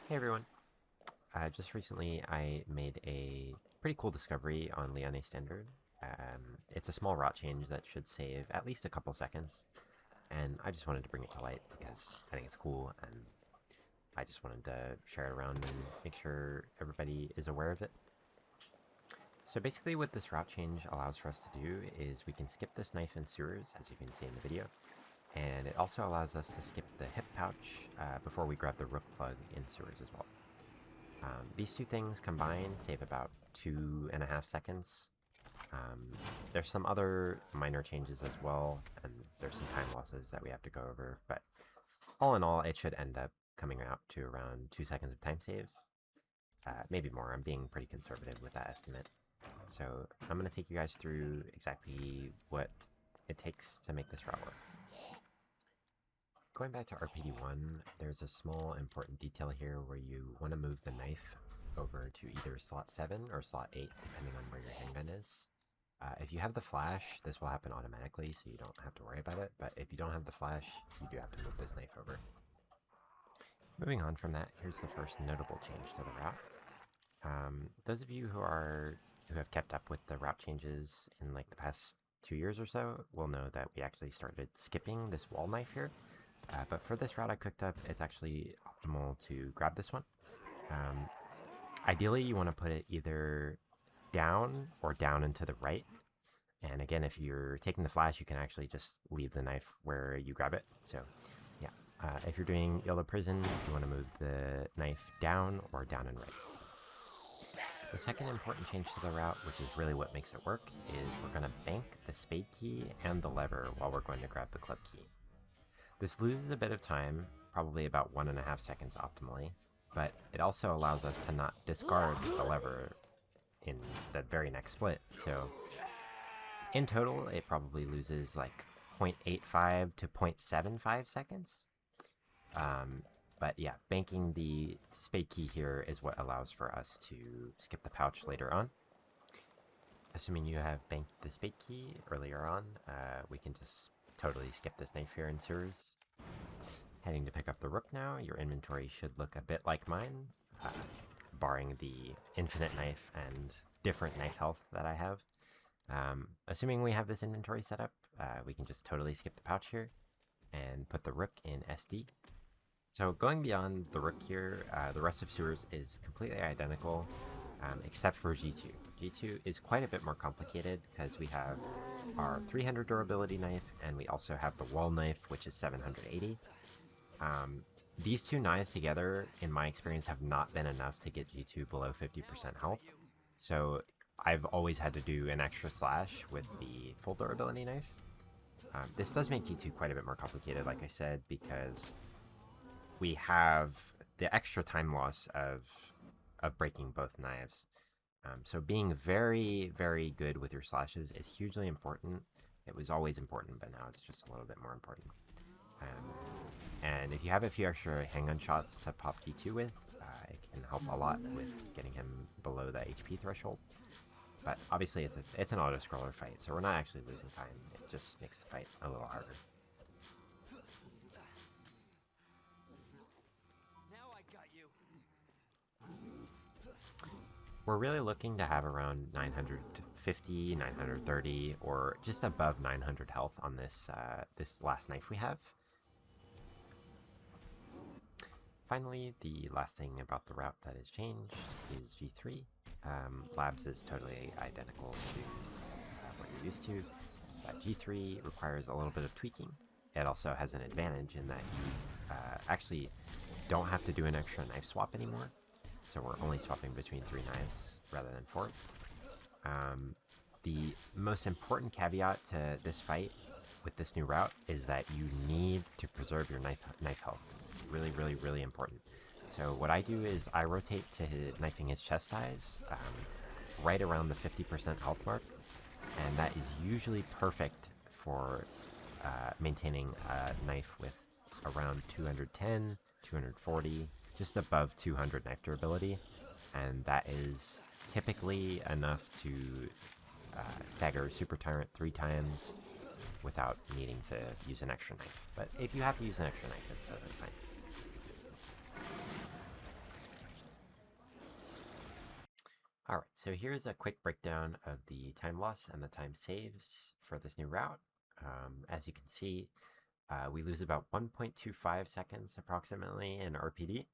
Hey everyone. Just recently I made a pretty cool discovery on Liane Standard. It's a small route change that should save at least a couple seconds, and I just wanted to bring it to light because I think it's cool, and I just wanted to share it around and make sure everybody is aware of it. So basically what this route change allows for us to do is we can skip this knife in sewers, as you can see in the video, and it also allows us to skip the hip pouch before we grab the rook plug in sewers as well. These two things combined save about 2.5 seconds. There's some other minor changes as well, and there's some time losses that we have to go over, but all in all, it should end up coming out to around 2 seconds of time save. Maybe more. I'm being pretty conservative with that estimate. So I'm going to take you guys through exactly what it takes to make this route work. Going back to RPD1, there's a small important detail here where you want to move the knife over to either slot 7 or slot 8, depending on where your handgun is. If you have the flash, this will happen automatically, so you don't have to worry about it, but if you don't have the flash, you do have to move this knife over. Moving on from that, here's the first notable change to the route. Those of you who have kept up with the route changes in like the past 2 years or so will know that we actually started skipping this wall knife here. But for this route I cooked up, it's actually optimal to grab this one. Ideally, you want to put it either down or down and to the right. And again, if you're taking the flash, you can actually just leave the knife where you grab it. So yeah, if you're doing Yellow Prison, you want to move the knife down or down and right. The second important change to the route, which is really what makes it work, is we're going to bank the spade key and the lever while we're going to grab the club key. This loses a bit of time, probably about 1.5 seconds optimally, but it also allows us to not discard the lever in the very next split. So in total, it probably loses like 0.85 to 0.75 seconds. But yeah, banking the spade key here is what allows for us to skip the pouch later on. Assuming you have banked the spade key earlier on, we can just totally skip this knife here in sewers. Heading to pick up the rook now, your inventory should look a bit like mine, barring the infinite knife and different knife health that I have. Assuming we have this inventory set up, we can just totally skip the pouch here and put the rook in SD. So going beyond the rook here, the rest of sewers is completely identical, except for G2. G2 is quite a bit more complicated because we have our 300 durability knife and we also have the wall knife, which is 780. These two knives together, in my experience, have not been enough to get G2 below 50% health. So I've always had to do an extra slash with the full durability knife. This does make G2 quite a bit more complicated, like I said, because we have the extra time loss of breaking both knives. So being very, very good with your slashes is hugely important. It was always important, but now it's just a little bit more important. And if you have a few extra handgun shots to pop G2 with, it can help a lot with getting him below the HP threshold. But obviously it's an auto-scroller fight, so we're not actually losing time. It just makes the fight a little harder. We're really looking to have around 950, 930, or just above 900 health on this this last knife we have. Finally, the last thing about the route that has changed is G3. Labs is totally identical to what you're used to. G3 requires a little bit of tweaking. It also has an advantage in that you actually don't have to do an extra knife swap anymore. So we're only swapping between 3 knives rather than 4. The most important caveat to this fight with this new route is that you need to preserve your knife health. It's really, really, really important. So what I do is I rotate to knifing his chest eyes right around the 50% health mark, and that is usually perfect for maintaining a knife with around 210, 240, just above 200 knife durability, and that is typically enough to stagger Super Tyrant 3 times without needing to use an extra knife. But if you have to use an extra knife, that's totally fine. All right, so here's a quick breakdown of the time loss and the time saves for this new route. As you can see, we lose about 1.25 seconds approximately in RPD,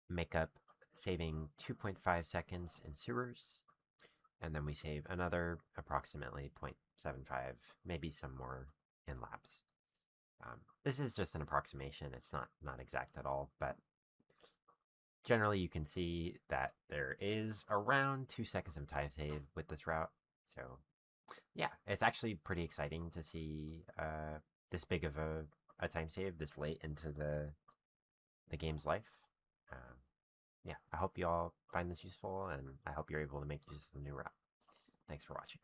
make up saving 2.5 seconds in sewers, and then we save another approximately 0.75, maybe some more in labs. This is just an approximation. It's not exact at all, but generally you can see that there is around 2 seconds of time save with this route. So yeah, it's actually pretty exciting to see this big of a time save this late into the game's life. Yeah, I hope you all find this useful, and I hope you're able to make use of the new route. Thanks for watching.